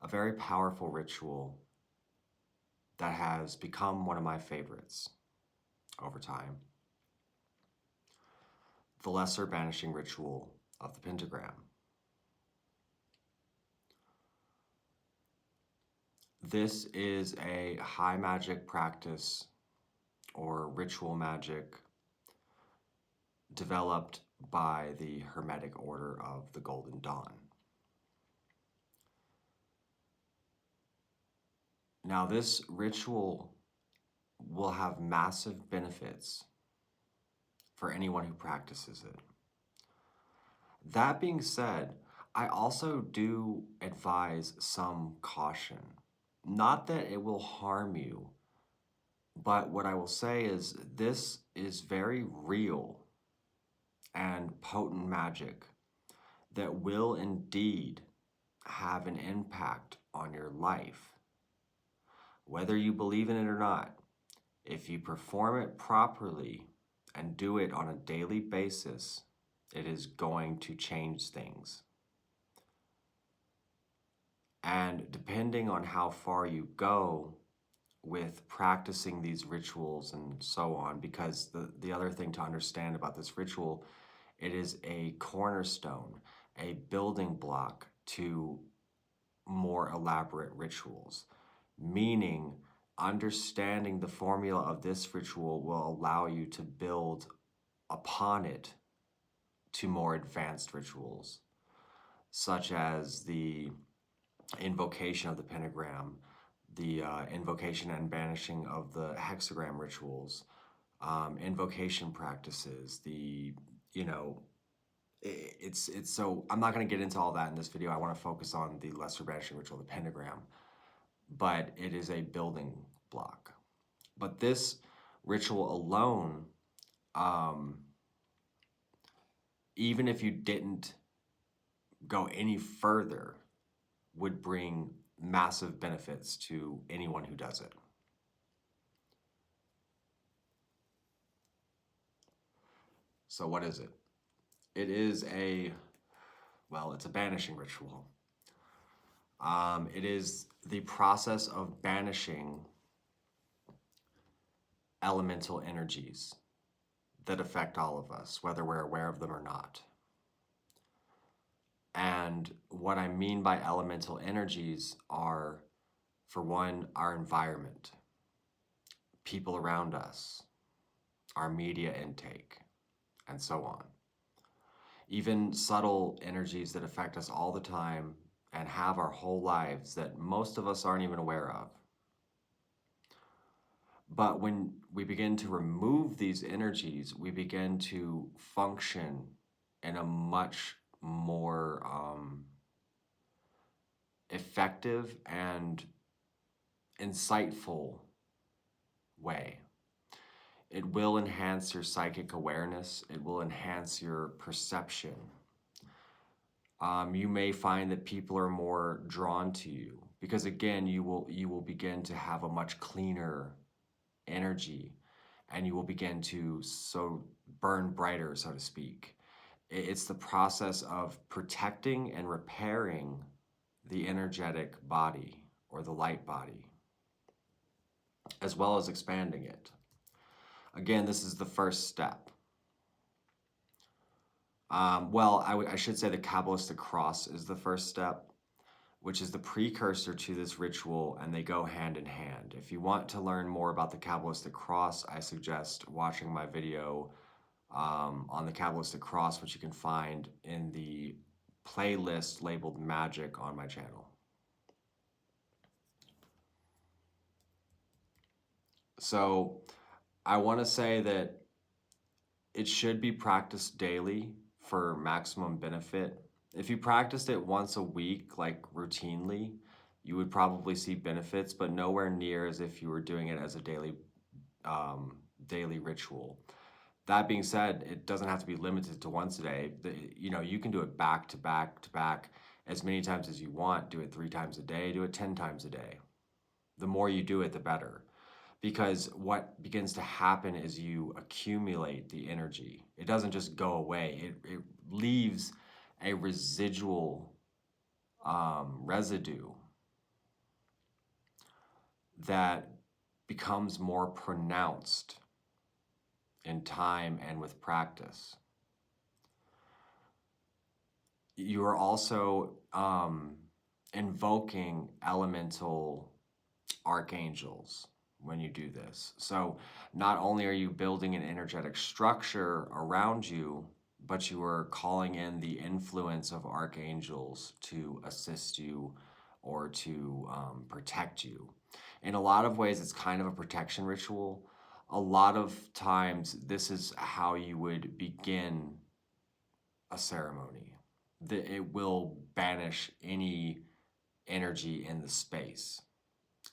a very powerful ritual that has become one of my favorites over time. The lesser banishing ritual of the pentagram. This is a high magic practice or ritual magic developed by the Hermetic Order of the Golden Dawn. Now, this ritual will have massive benefits for anyone who practices it. That being said, I also do advise some caution. Not that it will harm you, but what I will say is this is very real and potent magic that will indeed have an impact on your life. Whether you believe in it or not, if you perform it properly and do it on a daily basis, it is going to change things. And depending on how far you go with practicing these rituals and so on, because the other thing to understand about this ritual, it is a cornerstone, a building block to more elaborate rituals, meaning understanding the formula of this ritual will allow you to build upon it to more advanced rituals, such as the invocation of the pentagram, the invocation and banishing of the hexagram rituals, invocation practices, it's so I'm not going to get into all that in this video. I want to focus on the lesser banishing ritual, the pentagram, but it is a building block. But this ritual alone, even if you didn't go any further, would bring massive benefits to anyone who does it. So what is it? It is it's a banishing ritual. It is the process of banishing elemental energies that affect all of us, whether we're aware of them or not. And what I mean by elemental energies are, for one, our environment, people around us, our media intake, and so on. Even subtle energies that affect us all the time and have our whole lives that most of us aren't even aware of. But when we begin to remove these energies, we begin to function in a much more effective and insightful way. It will enhance your psychic awareness. It will enhance your perception. You may find that people are more drawn to you because, again, you will begin to have a much cleaner energy, and you will begin to burn brighter, so to speak. It's the process of protecting and repairing the energetic body or the light body, as well as expanding it. Again, this is the first step. I should say the Kabbalistic cross is the first step, which is the precursor to this ritual, and they go hand in hand. If you want to learn more about the Kabbalistic cross, I suggest watching my video on the Kabbalistic cross, which you can find in the playlist labeled Magick on my channel. So I want to say that it should be practiced daily for maximum benefit. If you practiced it once a week, like routinely, you would probably see benefits, but nowhere near as if you were doing it as a daily ritual. That being said, it doesn't have to be limited to once a day. You can do it back to back to back as many times as you want. Do it 3 times a day, do it 10 times a day. The more you do it, the better. Because what begins to happen is you accumulate the energy. It doesn't just go away. It leaves a residual residue that becomes more pronounced in time and with practice. You are also invoking elemental archangels when you do this. So not only are you building an energetic structure around you, but you are calling in the influence of archangels to assist you or to protect you. In a lot of ways, it's kind of a protection ritual. A lot of times, this is how you would begin a ceremony. It will banish any energy in the space.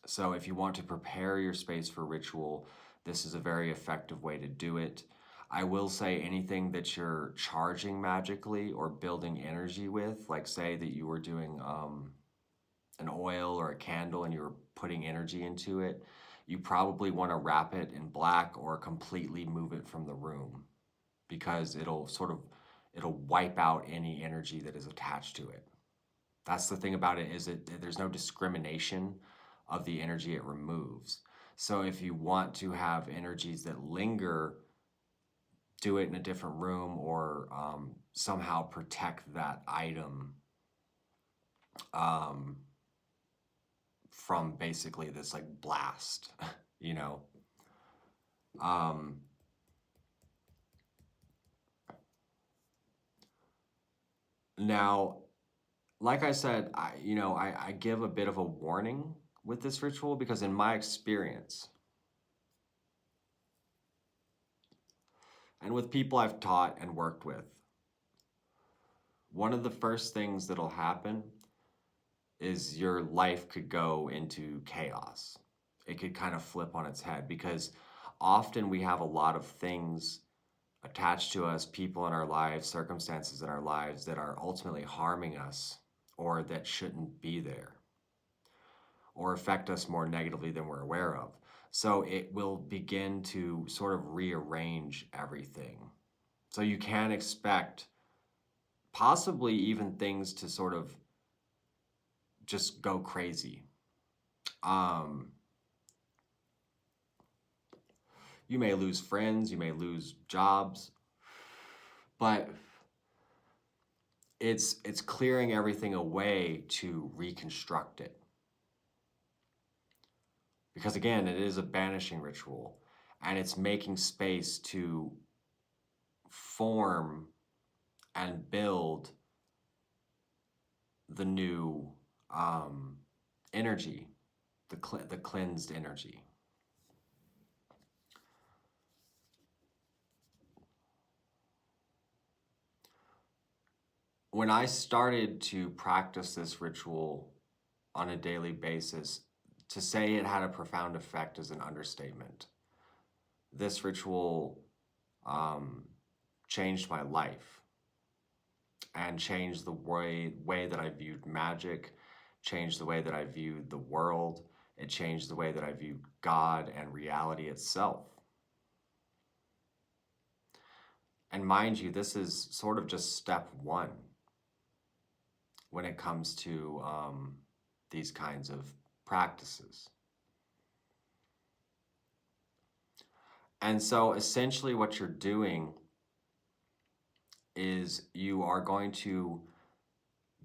So if you want to prepare your space for ritual, this is a very effective way to do it. I will say anything that you're charging magically or building energy with, like say that you were doing an oil or a candle and you're putting energy into it, you probably want to wrap it in black or completely move it from the room, because it'll wipe out any energy that is attached to it. That's the thing about it, is there's no discrimination of the energy it removes. So if you want to have energies that linger, do it in a different room, or somehow protect that item from basically this like blast, you know. Now, like I said, I give a bit of a warning with this ritual, because in my experience, and with people I've taught and worked with, one of the first things that'll happen is your life could go into chaos. It could kind of flip on its head, because often we have a lot of things attached to us, people in our lives, circumstances in our lives that are ultimately harming us, or that shouldn't be there, or affect us more negatively than we're aware of. So it will begin to sort of rearrange everything. So you can expect possibly even things to sort of just go crazy. You may lose friends, you may lose jobs, but it's clearing everything away to reconstruct it. Because again, it is a banishing ritual, and it's making space to form and build the new energy, the cleansed energy. When I started to practice this ritual on a daily basis, to say it had a profound effect is an understatement. This ritual changed my life and changed the way that I viewed magic, changed the way that I viewed the world. It changed the way that I viewed God and reality itself. And mind you, this is sort of just step one when it comes to these kinds of practices. And so essentially what you're doing is you are going to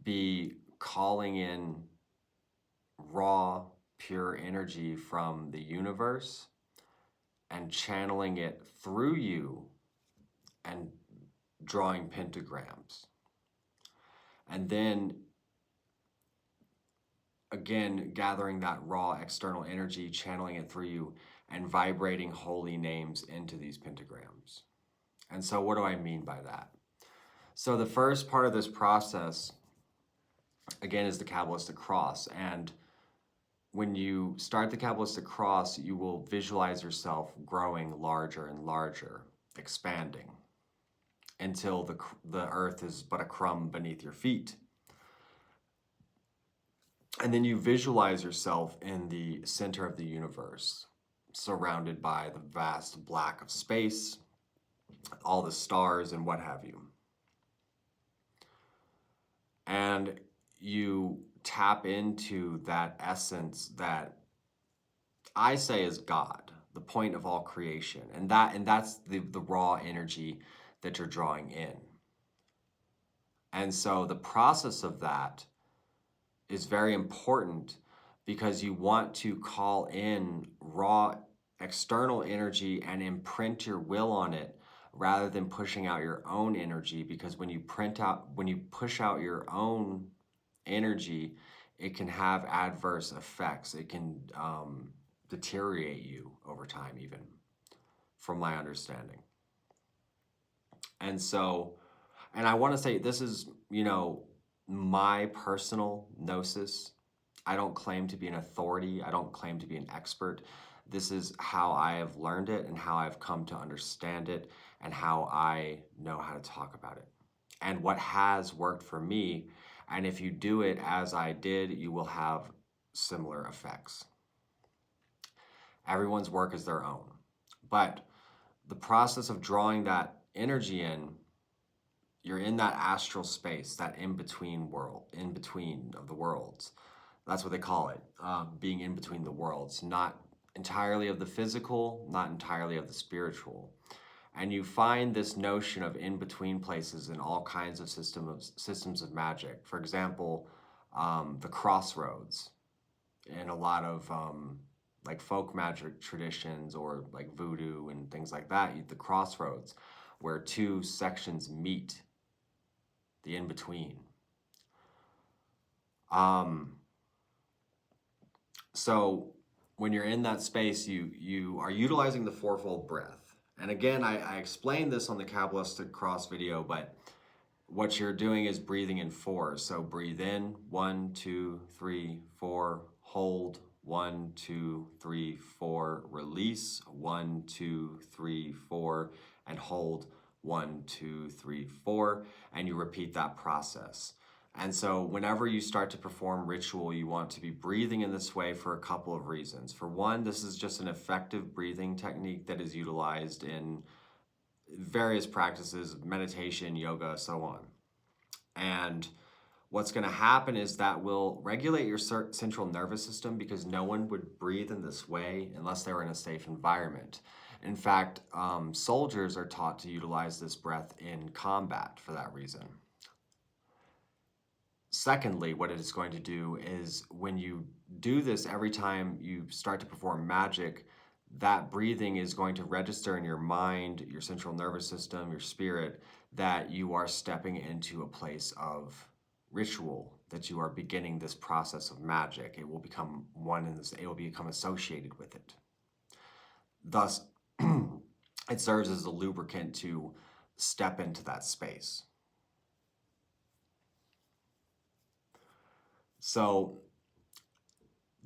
be calling in raw, pure energy from the universe and channeling it through you and drawing pentagrams. And then again, gathering that raw external energy, channeling it through you, and vibrating holy names into these pentagrams. And so what do I mean by that? So the first part of this process, again, is the Kabbalistic cross. And when you start the Kabbalistic cross, you will visualize yourself growing larger and larger, expanding, until the earth is but a crumb beneath your feet. And then you visualize yourself in the center of the universe, surrounded by the vast black of space, all the stars and what have you. And you tap into that essence that I say is God, the point of all creation. And that's the raw energy that you're drawing in. And so the process of that is very important because you want to call in raw external energy and imprint your will on it rather than pushing out your own energy, because when you push out your own energy, it can have adverse effects. It can deteriorate you over time, even from my understanding. And so, and I want to say this is, my personal gnosis. I don't claim to be an authority. I don't claim to be an expert. This is how I have learned it and how I've come to understand it and how I know how to talk about it and what has worked for me. And if you do it as I did, you will have similar effects. Everyone's work is their own. But the process of drawing that energy in, you're in that astral space, that in-between of the worlds. That's what they call it, being in between the worlds, not entirely of the physical, not entirely of the spiritual. And you find this notion of in-between places in all kinds of systems of magic. For example, the crossroads in a lot of like folk magic traditions or like voodoo and things like that, the crossroads where two sections meet, the in-between. So when you're in that space, you are utilizing the fourfold breath. And again, I explained this on the Kabbalistic Cross video, but what you're doing is breathing in fours. So breathe in, 1, 2, 3, 4, hold, 1, 2, 3, 4, release, 1, 2, 3, 4, and hold, 1, 2, 3, 4, and you repeat that process. And so whenever you start to perform ritual, you want to be breathing in this way for a couple of reasons. For one, this is just an effective breathing technique that is utilized in various practices, meditation, yoga, so on. And what's going to happen is that will regulate your central nervous system, because no one would breathe in this way unless they were in a safe environment. In fact, soldiers are taught to utilize this breath in combat for that reason. Secondly, what it is going to do is when you do this every time you start to perform magic, that breathing is going to register in your mind, your central nervous system, your spirit, that you are stepping into a place of ritual, that you are beginning this process of magic. It will become one in this, it will become associated with it. Thus, it serves as a lubricant to step into that space. So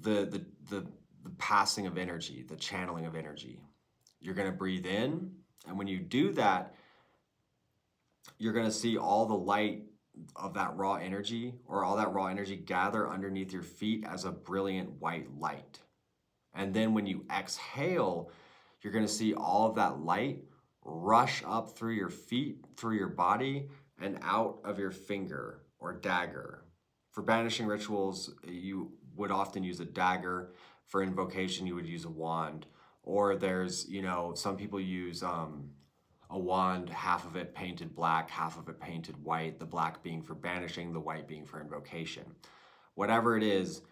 the passing of energy, the channeling of energy, you're going to breathe in, and when you do that, you're going to see all the light of that raw energy, or all that raw energy, gather underneath your feet as a brilliant white light. And then when you exhale, you're going to see all of that light rush up through your feet, through your body, and out of your finger or dagger. For banishing rituals, you would often use a dagger. For invocation, you would use a wand. Or there's, some people use a wand, half of it painted black, half of it painted white, the black being for banishing, the white being for invocation. Whatever it is,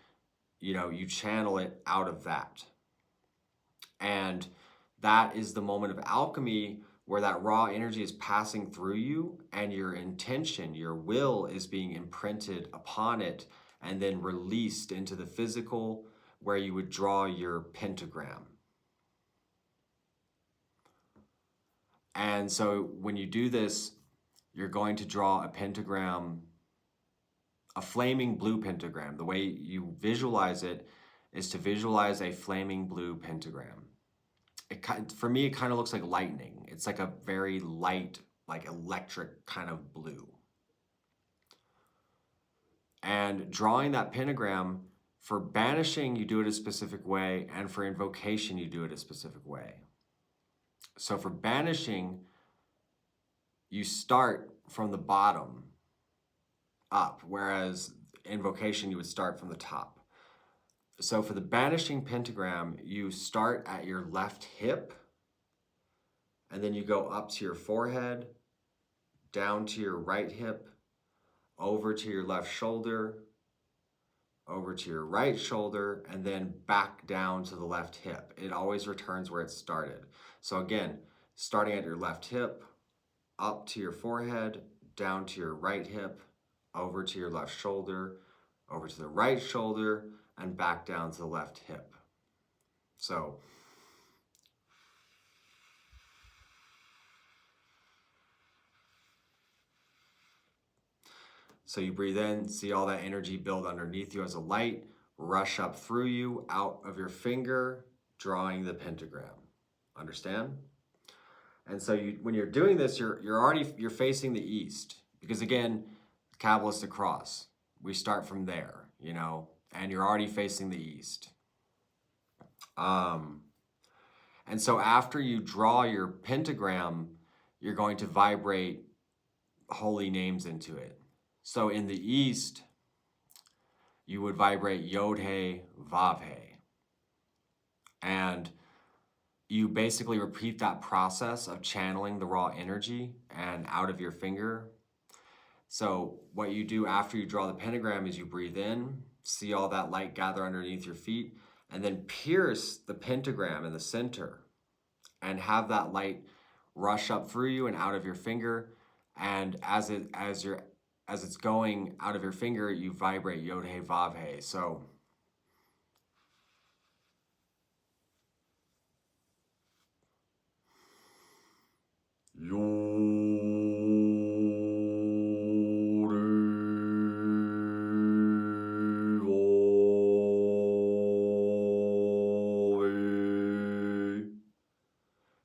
you channel it out of that. And that is the moment of alchemy where that raw energy is passing through you, and your intention, your will, is being imprinted upon it and then released into the physical, where you would draw your pentagram. And so when you do this, you're going to draw a pentagram, a flaming blue pentagram. The way you visualize it is to visualize a flaming blue pentagram. For me, it kind of looks like lightning. It's like a very light, like electric kind of blue. And drawing that pentagram, for banishing, you do it a specific way, and for invocation, you do it a specific way. So for banishing, you start from the bottom up, whereas invocation, you would start from the top. So for the banishing pentagram, you start at your left hip, and then you go up to your forehead, down to your right hip, over to your left shoulder, over to your right shoulder, and then back down to the left hip. It always returns where it started. So again, starting at your left hip, up to your forehead, down to your right hip, over to your left shoulder, over to the right shoulder, and back down to the left hip. So you breathe in, see all that energy build underneath you as a light, rush up through you, out of your finger, drawing the pentagram. Understand? And so when you're doing this, you're facing the east, because again, Kabbalistic cross. We start from there, you know, and you're already facing the east. And so after you draw your pentagram, you're going to vibrate holy names into it. So in the east, you would vibrate Yod-He, Vav-He. And you basically repeat that process of channeling the raw energy and out of your finger. So what you do after you draw the pentagram is you breathe in, see all that light gather underneath your feet, and then pierce the pentagram in the center and have that light rush up through you and out of your finger. And as it's going out of your finger, you vibrate Yod-He, Vav-He. So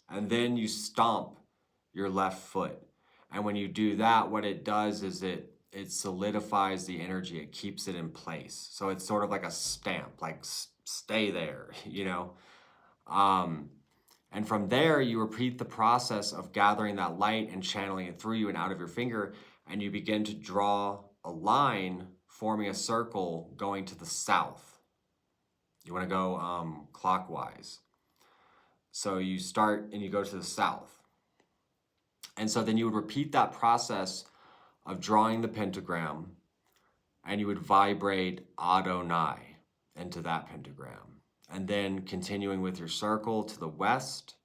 and then you stomp your left foot. And when you do that, what it does is it solidifies the energy. It keeps it in place. So it's sort of like a stamp, like stay there, you know? And from there, you repeat the process of gathering that light and channeling it through you and out of your finger, and you begin to draw a line, forming a circle going to the south. You want to go clockwise. So you start and you go to the south. And so then you would repeat that process of drawing the pentagram, and you would vibrate Adonai into that pentagram. And then continuing with your circle to the west,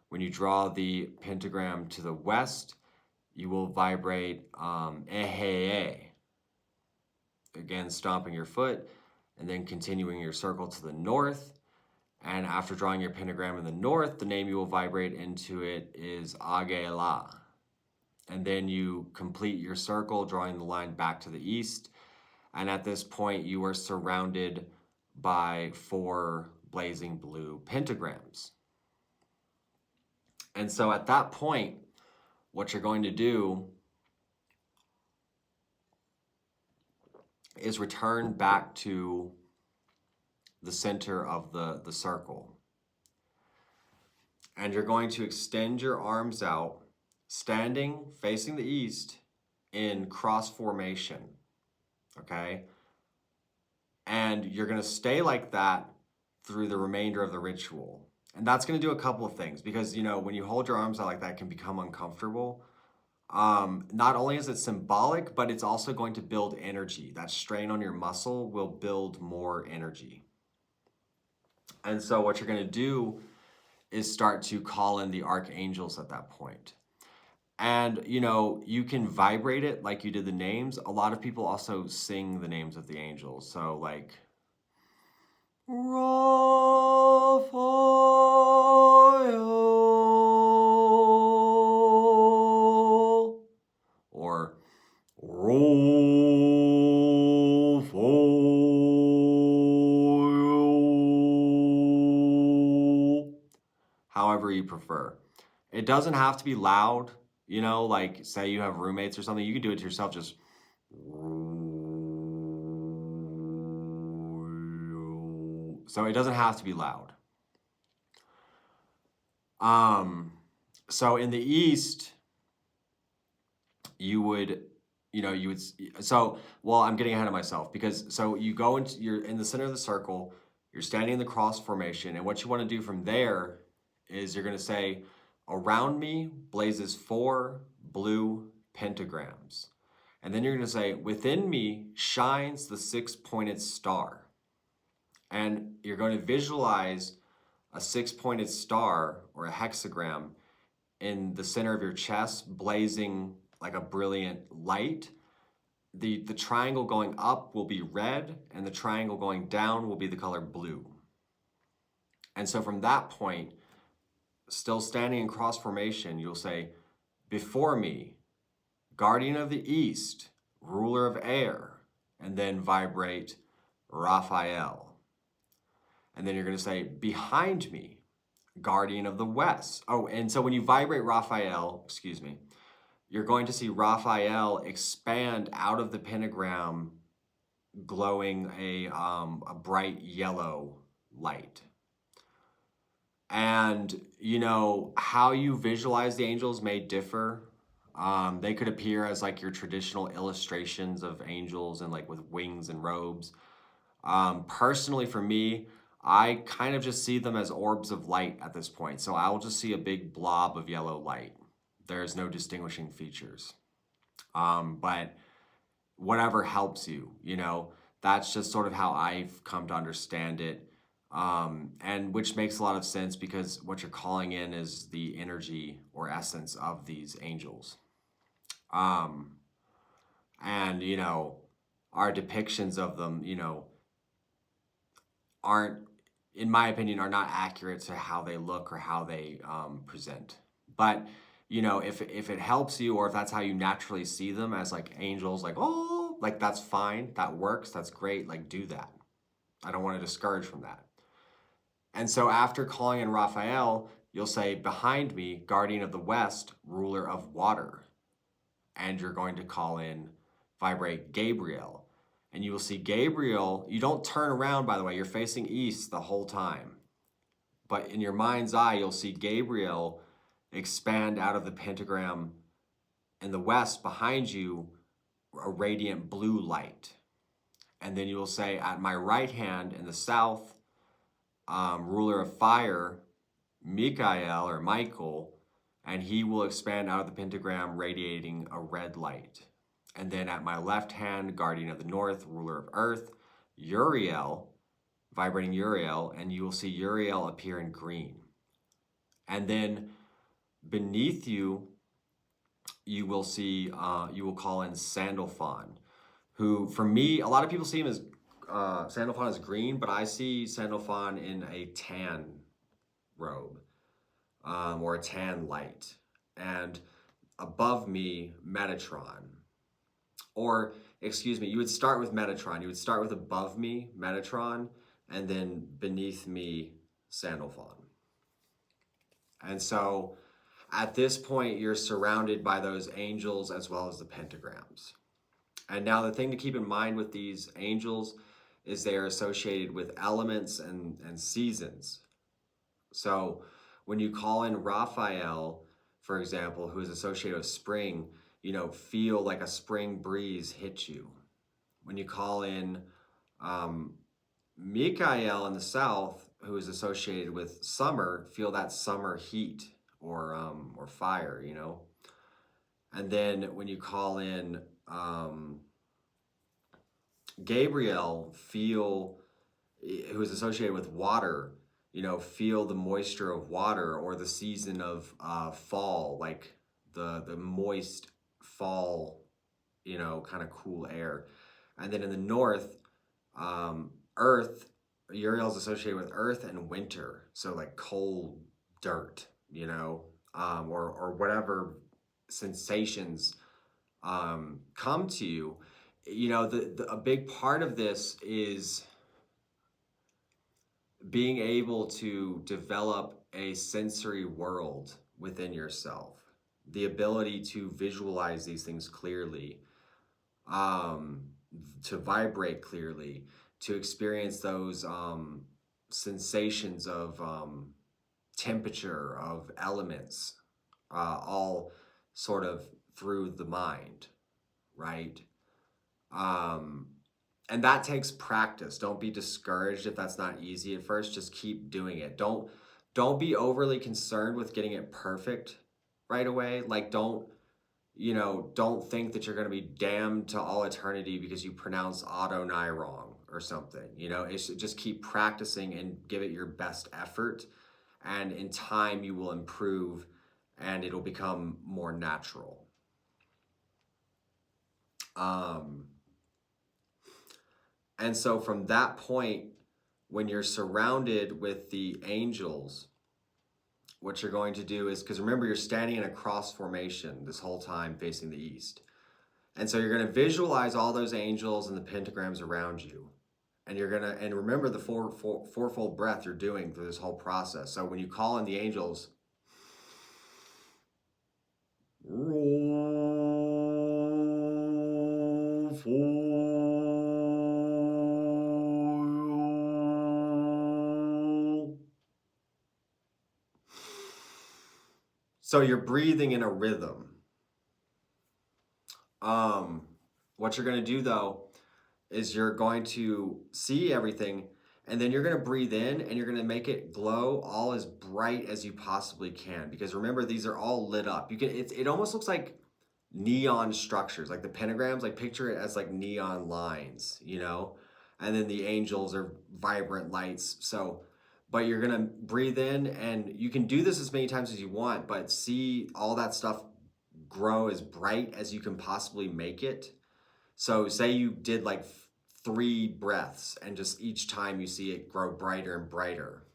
when you draw the pentagram to the west, you will vibrate Ehe. Again, stomping your foot, and then continuing your circle to the north. And after drawing your pentagram in the north, the name you will vibrate into it is Agela. And then you complete your circle, drawing the line back to the east. And at this point, you are surrounded by 4 blazing blue pentagrams. And so at that point, what you're going to do is return back to the center of the circle. And you're going to extend your arms out, standing facing the east in cross formation, okay? And you're going to stay like that through the remainder of the ritual. And that's going to do a couple of things, because, you know, when you hold your arms out like that, it can become uncomfortable. Not only is it symbolic, but it's also going to build energy. That strain on your muscle will build more energy. And so what you're going to do is start to call in the archangels at that point. And, you know, you can vibrate it like you did the names. A lot of people also sing the names of the angels. So like, Raphael, or Raphael, however you prefer. It doesn't have to be loud, you know, like say you have roommates or something, you can do it to yourself, just so it doesn't have to be loud. So in the east, you would, well, I'm getting ahead of myself, because so you go into, you're in the center of the circle, You're standing in the cross formation, and what you want to do from there is you're going to say, around me blazes 4 blue pentagrams. And then you're going to say, within me shines the 6-pointed star. And you're going to visualize a 6-pointed star or a hexagram in the center of your chest, blazing like a brilliant light. The triangle going up will be red, and the triangle going down will be the color blue. And so from that point, still standing in cross formation, you'll say, before me, guardian of the east, ruler of air, and then vibrate Raphael. And then you're going to say, behind me, guardian of the west. Oh, and so when you vibrate Raphael, you're going to see Raphael expand out of the pentagram, glowing a bright yellow light. And, you know, how you visualize the angels may differ. They could appear as like your traditional illustrations of angels and like with wings and robes. Personally, for me, I kind of just see them as orbs of light at this point. So I will just see a big blob of yellow light. There's no distinguishing features. But whatever helps you, you know, that's just sort of how I've come to understand it. And which makes a lot of sense because what you're calling in is the energy or essence of these angels. And, you know, our depictions of them, you know, aren't, in my opinion, are not accurate to how they look or how they present. But, you know, if it helps you, or if that's how you naturally see them as like angels, like, oh, like that's fine, that works, that's great, like do that. I don't want to discourage from that. And so after calling in Raphael, you'll say, behind me, guardian of the west, ruler of water. And you're going to call in, vibrate Gabriel. And you will see Gabriel, you don't turn around, by the way, you're facing east the whole time. But in your mind's eye, you'll see Gabriel expand out of the pentagram in the west behind you, a radiant blue light. And then you will say, at my right hand in the south, ruler of fire, Michael or Michael, and he will expand out of the pentagram, radiating a red light. And then at my left hand, guardian of the north, ruler of earth, Uriel, vibrating Uriel, and you will see Uriel appear in green. And then beneath you, you will see, you will call in Sandalphon, who, for me, a lot of people see him as, Sandalphon is green, but I see Sandalphon in a tan robe, or a tan light. And above me, Metatron. Or, excuse me, you would start with Metatron. You would start with above me, Metatron, and then beneath me, Sandalphon. And so at this point, you're surrounded by those angels as well as the pentagrams. And now the thing to keep in mind with these angels is they are associated with elements and seasons. So when you call in Raphael, for example, who is associated with spring, you know, feel like a spring breeze hit you. When you call in Michael in the south, who is associated with summer, feel that summer heat or fire, you know. And then when you call in Gabriel, feel, who is associated with water, you know, feel the moisture of water, or the season of fall, like the moist fall, you know, kind of cool air. And then in the north, earth, Uriel's associated with earth and winter, so like cold dirt, you know, or whatever sensations come to you. You know, a big part of this is being able to develop a sensory world within yourself, the ability to visualize these things clearly, to vibrate clearly, to experience those sensations of temperature, of elements, all sort of through the mind, right? And that takes practice. Don't be discouraged if that's not easy at first. Just keep doing it. Don't be overly concerned with getting it perfect right away. Like don't think that you're going to be damned to all eternity because you pronounce Adonai wrong or something. It's just keep practicing and give it your best effort. And in time, you will improve and it'll become more natural. And so from that point, when you're surrounded with the angels, what you're going to do is, because remember, you're standing in a cross formation this whole time facing the east. And so you're going to visualize all those angels and the pentagrams around you. And you're going to, and remember the fourfold breath you're doing through this whole process. So when you call in the angels, so you're breathing in a rhythm. What you're going to do though is you're going to see everything, and then you're going to breathe in and you're going to make it glow all as bright as you possibly can, because remember, these are all lit up. It almost looks like neon structures, like the pentagrams, like picture it as like neon lines, and then the angels are vibrant lights. So but you're going to breathe in, and you can do this as many times as you want, but see all that stuff grow as bright as you can possibly make it. So say you did like 3 breaths, and just each time you see it grow brighter and brighter.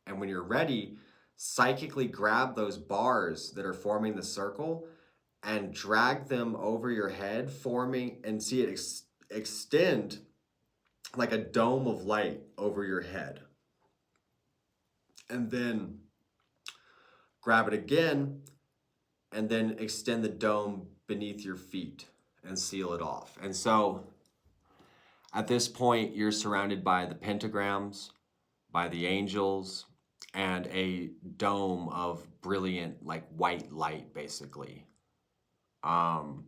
And when you're ready, psychically grab those bars that are forming the circle and drag them over your head, forming, and see it extend like a dome of light over your head. And then grab it again, and then extend the dome beneath your feet and seal it off. And so at this point, you're surrounded by the pentagrams, by the angels, and a dome of brilliant, like white light, basically. And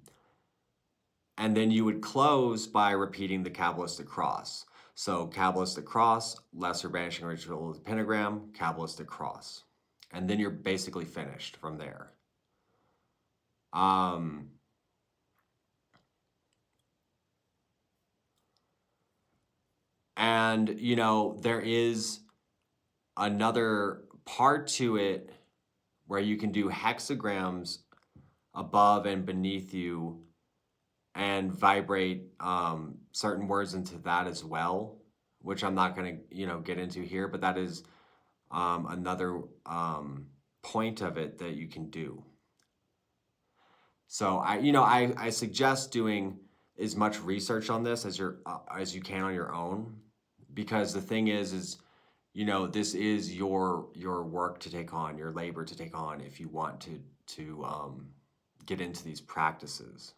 then you would close by repeating the Kabbalistic cross. So Kabbalistic cross, lesser banishing ritual of the pentagram, Kabbalistic cross. And then you're basically finished from there. And, there is another part to it where you can do hexagrams above and beneath you and vibrate certain words into that as well, which I'm not going to, get into here, but that is another point of it that you can do. So I suggest doing as much research on this as you can on your own, because the thing is this is your work to take on, your labor to take on if you want to get into these practices.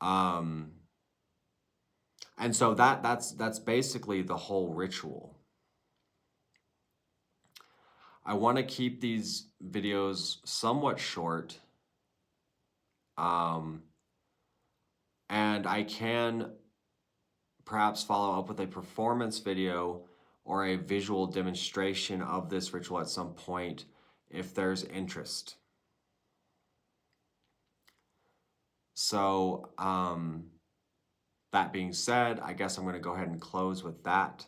And so that's basically the whole ritual. I want to keep these videos somewhat short. And I can perhaps follow up with a performance video or a visual demonstration of this ritual at some point if there's interest. So that being said, I guess I'm going to go ahead and close with that.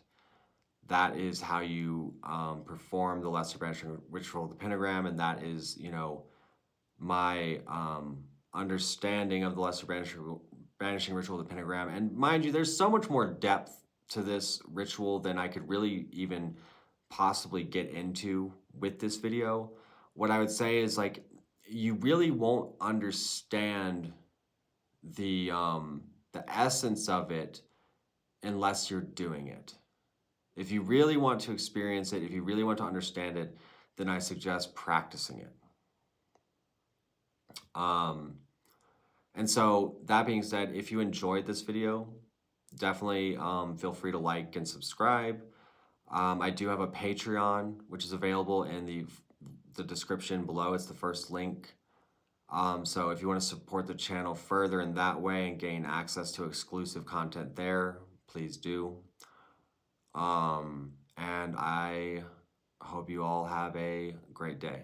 That is how you perform the lesser banishing ritual of the pentagram, and that is, my understanding of the lesser banishing ritual of the pentagram. And mind you, there's so much more depth to this ritual than I could really even possibly get into with this video. What I would say is, like, you really won't understand the essence of it unless you're doing it. If you really want to experience it, if you really want to understand it, then I suggest practicing it. And so that being said, if you enjoyed this video, definitely feel free to like and subscribe. I do have a Patreon, which is available in the description below. It's the first link. So if you want to support the channel further in that way and gain access to exclusive content there, please do. And I hope you all have a great day.